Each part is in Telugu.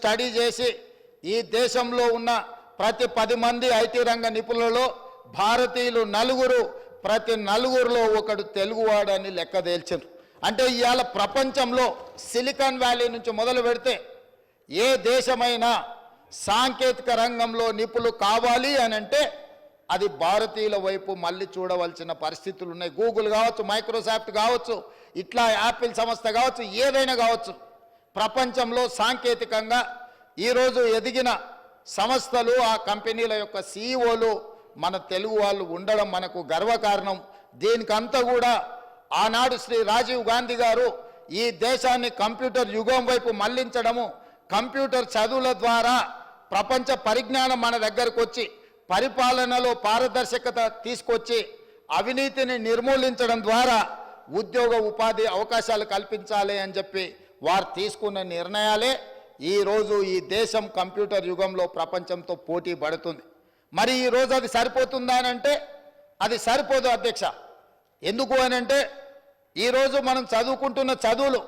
స్టడీ చేసి ఈ దేశంలో ఉన్న ప్రతి 10 మంది ఐటీ రంగ నిపుణులలో భారతీయులు 4, ప్రతి 4లో ఒకడు తెలుగువాడని లెక్క తేల్చారు. అంటే ఇవాళ ప్రపంచంలో సిలికాన్ వ్యాలీ నుంచి మొదలు పెడితే ఏ దేశమైనా సాంకేతిక రంగంలో నిపుణులు కావాలి అని అంటే అది భారతీయుల వైపు మళ్ళీ చూడవలసిన పరిస్థితులు ఉన్నాయి. గూగుల్ కావచ్చు, మైక్రోసాఫ్ట్ కావచ్చు, ఇట్లా యాపిల్ సంస్థ కావచ్చు, ఏదైనా కావచ్చు. ప్రపంచంలో సాంకేతికంగా ఈరోజు ఎదిగిన సంస్థలు, ఆ కంపెనీల యొక్క సీఈఓలు మన తెలుగు వాళ్ళు ఉండడం మనకు గర్వకారణం. దీనికంతా కూడా ఆనాడు శ్రీ రాజీవ్ గాంధీ గారు ఈ దేశాన్ని కంప్యూటర్ యుగం వైపు మళ్లించడము, కంప్యూటర్ చదువుల ద్వారా ప్రపంచ పరిజ్ఞానం మన దగ్గరకు వచ్చి పరిపాలనలో పారదర్శకత తీసుకొచ్చి అవినీతిని నిర్మూలించడం ద్వారా ఉద్యోగ ఉపాధి అవకాశాలు కల్పించాలి అని చెప్పి వారు తీసుకున్న నిర్ణయాలే ఈరోజు ఈ దేశం కంప్యూటర్ యుగంలో ప్రపంచంతో పోటీ పడుతుంది. మరి ఈరోజు అది సరిపోతుందా అని అంటే అది సరిపోదు అధ్యక్ష. ఎందుకు అని అంటే ఈరోజు మనం చదువుకుంటున్న చదువులు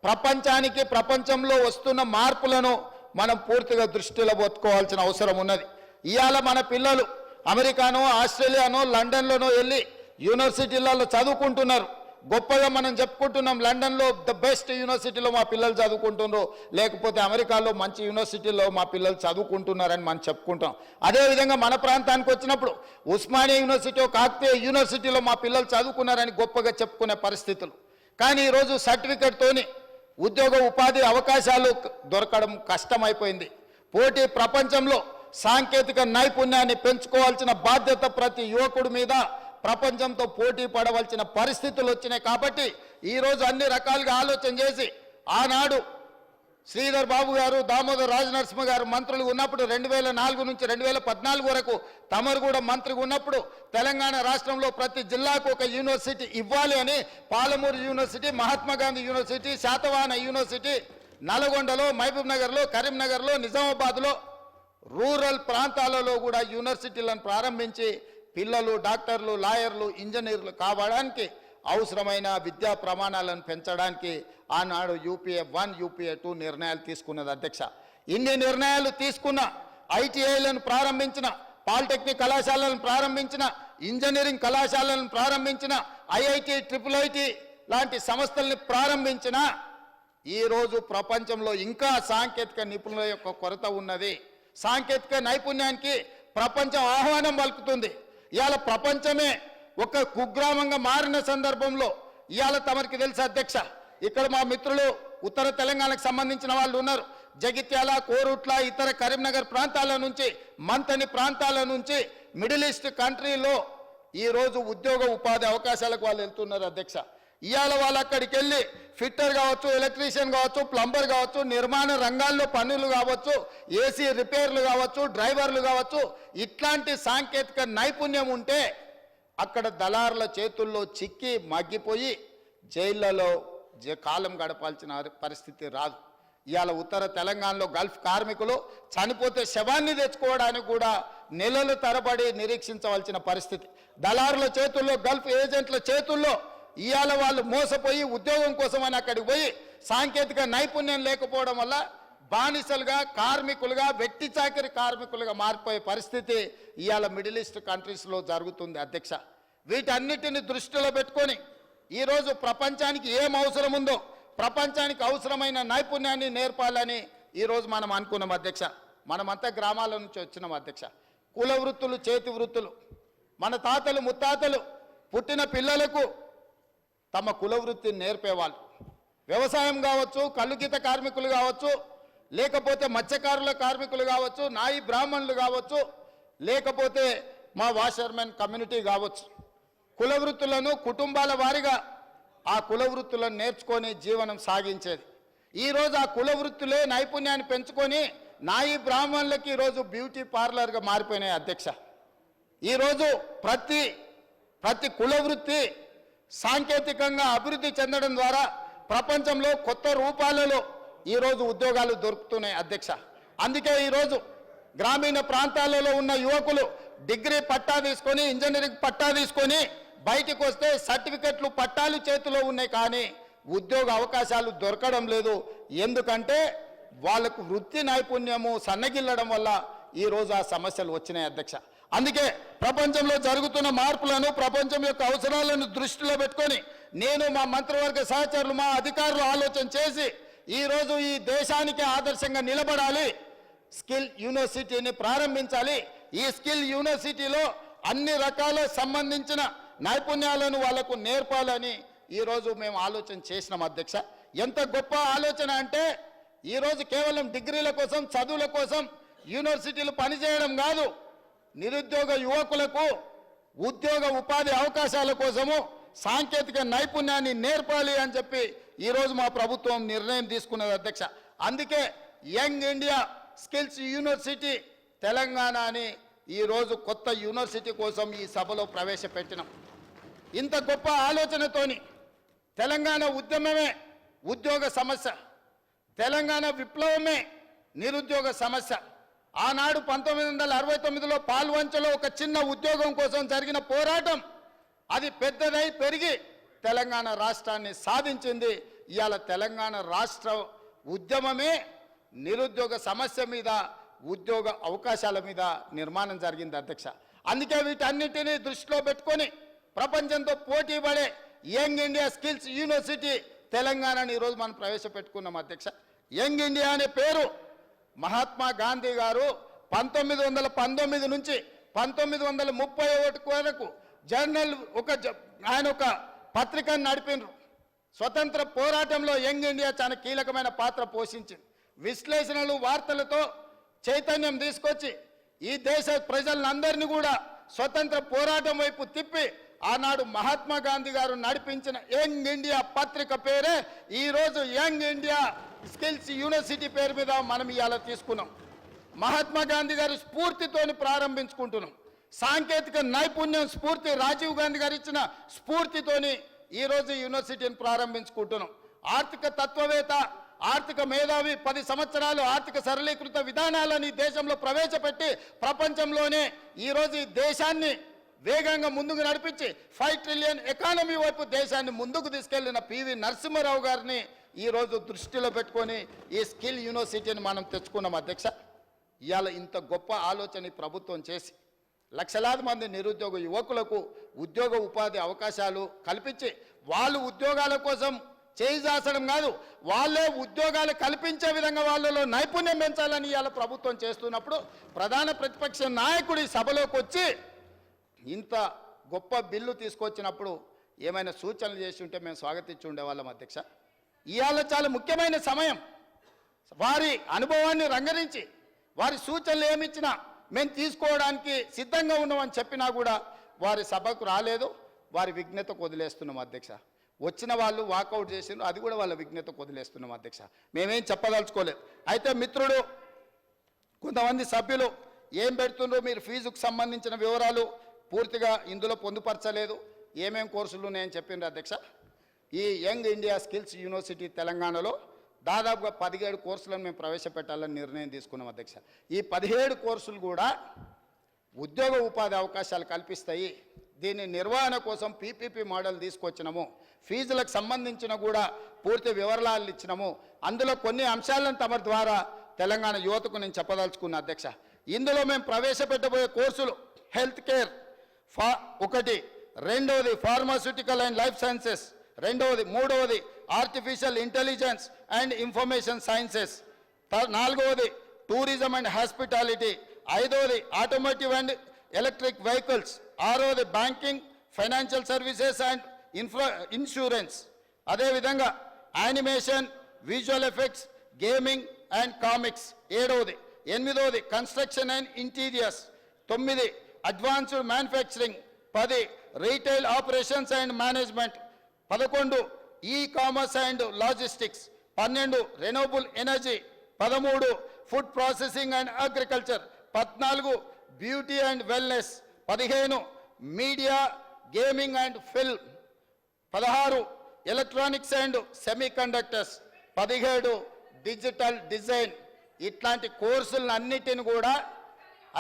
ప్రపంచానికి, ప్రపంచంలో వస్తున్న మార్పులను మనం పూర్తిగా దృష్టిలో పెట్టుకోవాల్సిన అవసరం ఉన్నది. ఇవాళ మన పిల్లలు అమెరికానో, ఆస్ట్రేలియానో, లండన్లోనో వెళ్ళి యూనివర్సిటీలలో చదువుకుంటున్నారు. గొప్పగా మనం చెప్పుకుంటున్నాం, లండన్లో ద బెస్ట్ యూనివర్సిటీలో మా పిల్లలు చదువుకుంటున్నారు, లేకపోతే అమెరికాలో మంచి యూనివర్సిటీలో మా పిల్లలు చదువుకుంటున్నారని మనం చెప్పుకుంటాం. అదేవిధంగా మన ప్రాంతానికి వచ్చినప్పుడు ఉస్మానియా యూనివర్సిటీ, కాకతీయ యూనివర్సిటీలో మా పిల్లలు చదువుకున్నారని గొప్పగా చెప్పుకునే పరిస్థితులు. కానీ ఈరోజు సర్టిఫికెట్తోని ఉద్యోగ ఉపాధి అవకాశాలు దొరకడం కష్టమైపోయింది. పోటీ ప్రపంచంలో సాంకేతిక నైపుణ్యాన్ని పెంచుకోవాల్సిన బాధ్యత ప్రతి యువకుడి మీద ప్రపంచంతో పోటీ పడవలసిన పరిస్థితులు వచ్చినాయి. కాబట్టి ఈరోజు అన్ని రకాలుగా ఆలోచన చేసి ఆనాడు శ్రీధర్ బాబు గారు, దామోదర్ రాజనరసింహ గారు మంత్రులు ఉన్నప్పుడు 2004 నుంచి 2014 వరకు తమరు కూడా మంత్రిగా ఉన్నప్పుడు తెలంగాణ రాష్ట్రంలో ప్రతి జిల్లాకు ఒక యూనివర్సిటీ ఇవ్వాలి అని Palamuru university, Mahatma Gandhi university, Satavahana university, నల్గొండలో, మహబూబ్ నగర్లో, కరీంనగర్లో, నిజామాబాద్లో రూరల్ ప్రాంతాలలో కూడా యూనివర్సిటీలను ప్రారంభించి పిల్లలు డాక్టర్లు, లాయర్లు, ఇంజనీర్లు కావడానికి అవసరమైన విద్యా ప్రమాణాలను పెంచడానికి ఆనాడు UPA 1, UPA 2 నిర్ణయాలు తీసుకున్నది అధ్యక్ష. ఇన్ని నిర్ణయాలు తీసుకున్న ITIలను ప్రారంభించిన, పాలిటెక్నిక్ కళాశాలను ప్రారంభించిన, ఇంజనీరింగ్ కళాశాలను ప్రారంభించిన, IIT, IIIT లాంటి సంస్థల్ని ప్రారంభించిన ఈరోజు ప్రపంచంలో ఇంకా సాంకేతిక నిపుణుల యొక్క కొరత ఉన్నది. సాంకేతిక నైపుణ్యానికి ప్రపంచం ఆహ్వానం పలుకుతుంది. ఇవాళ ప్రపంచమే ఒక కుగ్రామంగా మారిన సందర్భంలో ఇవాళ తమరికి తెలుసు అధ్యక్ష, ఇక్కడ మా మిత్రులు ఉత్తర తెలంగాణకు సంబంధించిన వాళ్ళు ఉన్నారు. జగిత్యాల, కోరుట్ల, ఇతర కరీంనగర్ ప్రాంతాల నుంచి, మంతని ప్రాంతాల నుంచి మిడిల్ ఈస్ట్ కంట్రీలో ఈరోజు ఉద్యోగ ఉపాధి అవకాశాలకు వాళ్ళు వెళ్తున్నారు అధ్యక్ష. ఇవాళ వాళ్ళు అక్కడికి వెళ్ళి ఫిట్టర్ కావచ్చు, ఎలక్ట్రీషియన్ కావచ్చు, ప్లంబర్ కావచ్చు, నిర్మాణ రంగాల్లో పనులు కావచ్చు, AC రిపేర్లు కావచ్చు, డ్రైవర్లు కావచ్చు, ఇట్లాంటి సాంకేతిక నైపుణ్యం ఉంటే అక్కడ దళారుల చేతుల్లో చిక్కి మగ్గిపోయి జైళ్లలో కాలం గడపాల్సిన పరిస్థితి రాదు. ఇవాళ ఉత్తర తెలంగాణలో గల్ఫ్ కార్మికులు చనిపోతే శవాన్ని తెచ్చుకోవడానికి కూడా నెలల తరబడి నిరీక్షించవలసిన పరిస్థితి. దళారుల చేతుల్లో, గల్ఫ్ ఏజెంట్ల చేతుల్లో ఇవాళ వాళ్ళు మోసపోయి ఉద్యోగం కోసం అని అక్కడికి పోయి సాంకేతిక నైపుణ్యం లేకపోవడం వల్ల బానిసలుగా, కార్మికులుగా, వ్యక్తి చాకరి కార్మికులుగా మారిపోయే పరిస్థితి ఇవాళ మిడిల్ ఈస్ట్ కంట్రీస్లో జరుగుతుంది అధ్యక్ష. వీటన్నిటిని దృష్టిలో పెట్టుకొని ఈరోజు ప్రపంచానికి ఏం అవసరం ఉందో ప్రపంచానికి అవసరమైన నైపుణ్యాన్ని నేర్పాలని ఈరోజు మనం అనుకున్నాం అధ్యక్ష. మనమంతా గ్రామాల నుంచి వచ్చినాం అధ్యక్ష. కుల వృత్తులు, చేతి వృత్తులు, మన తాతలు ముత్తాతలు పుట్టిన పిల్లలకు తమ కుల వృత్తిని నేర్పేవాళ్ళు. వ్యవసాయం కావచ్చు, కల్లుగీత కార్మికులు కావచ్చు, లేకపోతే మత్స్యకారుల కార్మికులు కావచ్చు, నాయి బ్రాహ్మణులు కావచ్చు, లేకపోతే మా వాషర్మెన్ కమ్యూనిటీ కావచ్చు, కుల వృత్తులను కుటుంబాల వారిగా ఆ కుల వృత్తులను నేర్చుకొని జీవనం సాగించేది. ఈరోజు ఆ కుల వృత్తులే నైపుణ్యాన్ని పెంచుకొని నాయి బ్రాహ్మణులకి ఈరోజు బ్యూటీ పార్లర్గా మారిపోయినాయి అధ్యక్ష. ఈరోజు ప్రతి కుల వృత్తి సాంకేతికంగా అభివృద్ధి చెందడం ద్వారా ప్రపంచంలో కొత్త రూపాలలో ఈరోజు ఉద్యోగాలు దొరుకుతున్నాయి అధ్యక్ష. అందుకే ఈరోజు గ్రామీణ ప్రాంతాలలో ఉన్న యువకులు డిగ్రీ పట్టా తీసుకొని, ఇంజనీరింగ్ పట్టా తీసుకొని బయటికి వస్తే సర్టిఫికెట్లు, పట్టాలు చేతిలో ఉన్నాయి, కానీ ఉద్యోగ అవకాశాలు దొరకడం లేదు. ఎందుకంటే వాళ్ళకు వృత్తి నైపుణ్యము సన్నగిల్లడం వల్ల ఈరోజు ఆ సమస్యలు వచ్చినాయి అధ్యక్ష. అందుకే ప్రపంచంలో జరుగుతున్న మార్పులను, ప్రపంచం యొక్క అవసరాలను దృష్టిలో పెట్టుకొని నేను, మా మంత్రివర్గ సహచరులు, మా అధికారులు ఆలోచన చేసి ఈరోజు ఈ దేశానికి ఆదర్శంగా నిలబడాలి, స్కిల్ యూనివర్సిటీని ప్రారంభించాలి. ఈ స్కిల్ యూనివర్సిటీలో అన్ని రకాల సంబంధించిన నైపుణ్యాలను వాళ్ళకు నేర్పాలని ఈరోజు మేము ఆలోచన చేసినాం అధ్యక్ష. ఎంత గొప్ప ఆలోచన అంటే ఈరోజు కేవలం డిగ్రీల కోసం, చదువుల కోసం యూనివర్సిటీలు పనిచేయడం కాదు, నిరుద్యోగ యువకులకు ఉద్యోగ ఉపాధి అవకాశాల కోసము సాంకేతిక నైపుణ్యాన్ని నేర్పాలి అని చెప్పి ఈరోజు మా ప్రభుత్వం నిర్ణయం తీసుకున్నది అధ్యక్ష. అందుకే young India skills university Telangana అని ఈరోజు కొత్త యూనివర్సిటీ కోసం ఈ సభలో ప్రవేశపెట్టినాం. ఇంత గొప్ప ఆలోచనతోని తెలంగాణ ఉద్యమమే ఉద్యోగ సమస్య, తెలంగాణ విప్లవమే నిరుద్యోగ సమస్య. ఆనాడు 1969లో పాల్వంచలో ఒక చిన్న ఉద్యోగం కోసం జరిగిన పోరాటం అది పెద్దదై పెరిగి తెలంగాణ రాష్ట్రాన్ని సాధించింది. ఇవాళ తెలంగాణ రాష్ట్ర ఉద్యమమే నిరుద్యోగ సమస్య మీద, ఉద్యోగ అవకాశాల మీద నిర్మాణం జరిగింది అధ్యక్ష. అందుకే వీటన్నిటినీ దృష్టిలో పెట్టుకొని ప్రపంచంతో పోటీ పడే యంగ్ ఇండియా స్కిల్స్ యూనివర్సిటీ తెలంగాణని ఈరోజు మనం ప్రవేశపెట్టుకున్నాం అధ్యక్ష. యంగ్ ఇండియా అనే పేరు మహాత్మా గాంధీ గారు 1919 నుంచి 1931 వరకు జర్నల్ ఆయన ఒక పత్రికను నడిపినారు. స్వతంత్ర పోరాటంలో యంగ్ ఇండియా చాలా కీలకమైన పాత్ర పోషించింది. విశ్లేషణలు, వార్తలతో చైతన్యం తీసుకొచ్చి ఈ దేశ ప్రజలందరినీ కూడా స్వతంత్ర పోరాటం వైపు తిప్పి ఆనాడు మహాత్మా గాంధీ గారు నడిపించిన యంగ్ ఇండియా పత్రిక పేరే ఈరోజు యంగ్ ఇండియా స్కిల్స్ యూనివర్సిటీ పేరు మీద మనం ఇవాళ తీసుకున్నాం. మహాత్మా గాంధీ గారి స్ఫూర్తితోని ప్రారంభించుకుంటున్నాం. సాంకేతిక నైపుణ్యం స్ఫూర్తి రాజీవ్ గాంధీ గారు ఇచ్చిన స్ఫూర్తితోని ఈరోజు యూనివర్సిటీని ప్రారంభించుకుంటున్నాం. ఆర్థిక తత్వవేత్త, ఆర్థిక మేధావి 10 సంవత్సరాలు ఆర్థిక సరళీకృత విధానాలని దేశంలో ప్రవేశపెట్టి ప్రపంచంలోనే ఈరోజు ఈ దేశాన్ని వేగంగా ముందుకు నడిపించి 5 ట్రిలియన్ ఎకానమీ వైపు దేశాన్ని ముందుకు తీసుకెళ్లిన పివి నరసింహారావు గారిని ఈరోజు దృష్టిలో పెట్టుకొని ఈ స్కిల్ యూనివర్సిటీని మనం తెచ్చుకున్నాం అధ్యక్ష. ఇవాళ ఇంత గొప్ప ఆలోచన ప్రభుత్వం చేసి లక్షలాది మంది నిరుద్యోగ యువకులకు ఉద్యోగ ఉపాధి అవకాశాలు కల్పించి వాళ్ళు ఉద్యోగాల కోసం చేయిజాసడం కాదు, వాళ్ళే ఉద్యోగాలు కల్పించే విధంగా వాళ్ళలో నైపుణ్యం పెంచాలని ఇవాళ ప్రభుత్వం చేస్తున్నప్పుడు ప్రధాన ప్రతిపక్ష నాయకుడి సభలోకి వచ్చి ఇంత గొప్ప బిల్లు తీసుకొచ్చినప్పుడు ఏమైనా సూచనలు చేసి ఉంటే మేము స్వాగతించి ఉండేవాళ్ళం అధ్యక్ష. ఇవాళ చాలా ముఖ్యమైన సమయం. వారి అనుభవాన్ని రంగరించి వారి సూచనలు ఏమిచ్చినా మేము తీసుకోవడానికి సిద్ధంగా ఉన్నామని చెప్పినా కూడా వారి సభకు రాలేదు. వారి విజ్ఞతకు వదిలేస్తున్నాం అధ్యక్ష. వచ్చిన వాళ్ళు వాకౌట్ చేసిండ్రు, అది కూడా వాళ్ళ విజ్ఞతకు వదిలేస్తున్నాం అధ్యక్ష. మేమేం చెప్పదలుచుకోలేదు. అయితే మిత్రుడు కొంతమంది సభ్యులు ఏం పెడుతుండ్రో మీరు ఫీజుకు సంబంధించిన వివరాలు పూర్తిగా ఇందులో పొందుపరచలేదు, ఏమేం కోర్సులు ఉన్నాయని చెప్పిండ్రు అధ్యక్ష. ఈ యంగ్ ఇండియా స్కిల్స్ యూనివర్సిటీ తెలంగాణలో దాదాపుగా 17 కోర్సులను మేము ప్రవేశపెట్టాలని నిర్ణయం తీసుకున్నాం అధ్యక్ష. ఈ 17 కోర్సులు కూడా ఉద్యోగ ఉపాధి అవకాశాలు కల్పిస్తాయి. దీని నిర్వహణ కోసం పీపీపీ మోడల్ తీసుకొచ్చినాము. ఫీజులకు సంబంధించిన కూడా పూర్తి వివరాలు ఇచ్చినాము. అందులో కొన్ని అంశాలను తమ ద్వారా తెలంగాణ యువతకు నేను చెప్పదలుచుకున్నా అధ్యక్ష. ఇందులో మేము ప్రవేశపెట్టబోయే కోర్సులు హెల్త్ కేర్ ఒకటి, రెండవది ఫార్మాస్యూటికల్ అండ్ లైఫ్ సైన్సెస్, మూడవది artificial intelligence and information sciences, నాలుగవది టూరిజం అండ్ హాస్పిటాలిటీ, ఐదవది ఆటోమోటివ్ అండ్ ఎలక్ట్రిక్ వెహికల్స్, ఆరవది banking, financial services and insurance, అదేవిధంగా animation, visual effects, gaming and comics, ఎనిమిదవది construction and interiors, 9 advanced manufacturing, 10 retail operations and management, 11 e commerce and logistics, 12 renewable energy, 13 food processing and agriculture, 14 beauty and wellness, 15 media gaming and film, 16 electronics and semi conductors, 17 digital design. ఇట్లాంటి కోర్సులన్నిటిని కూడా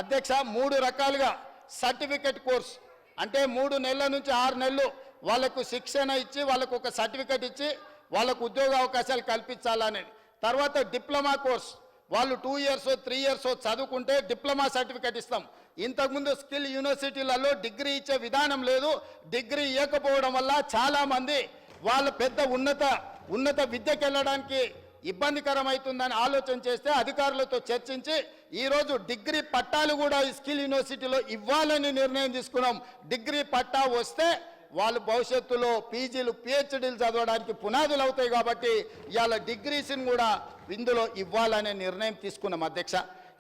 అధ్యక్ష 3 రకాలుగా సర్టిఫికెట్ కోర్స్ అంటే 3 నెలల నుంచి 6 నెలలు వాళ్ళకు శిక్షణ ఇచ్చి వాళ్ళకు ఒక సర్టిఫికెట్ ఇచ్చి వాళ్ళకు ఉద్యోగ అవకాశాలు కల్పించాలని. తర్వాత డిప్లొమా కోర్స్ వాళ్ళు 2 ఇయర్స్ 3 ఇయర్స్ చదువుకుంటే డిప్లొమా సర్టిఫికేట్ ఇస్తాం. ఇంతకుముందు స్కిల్ యూనివర్సిటీలలో డిగ్రీ ఇచ్చే విధానం లేదు. డిగ్రీ ఇవ్వకపోవడం వల్ల చాలామంది వాళ్ళ పెద్ద ఉన్నత విద్యకు వెళ్ళడానికి ఇబ్బందికరమవుతుందని ఆలోచన చేస్తే అధికారులతో చర్చించి ఈరోజు డిగ్రీ పట్టాలు కూడా ఈ స్కిల్ యూనివర్సిటీలో ఇవ్వాలని నిర్ణయం తీసుకున్నాం. డిగ్రీ పట్టా వస్తే వాళ్ళు భవిష్యత్తులో పీజీలు పిహెచ్డీలు చదవడానికి పునాదులు అవుతాయి. కాబట్టి ఇవాళ డిగ్రీస్ని కూడా ఇందులో ఇవ్వాలనే నిర్ణయం తీసుకున్నాం అధ్యక్ష.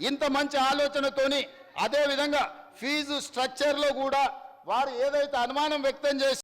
ఇంత మంచి ఆలోచనతోని అదేవిధంగా ఫీజు స్ట్రక్చర్లో కూడా వారు ఏదైతే అనుమానం వ్యక్తం చేసి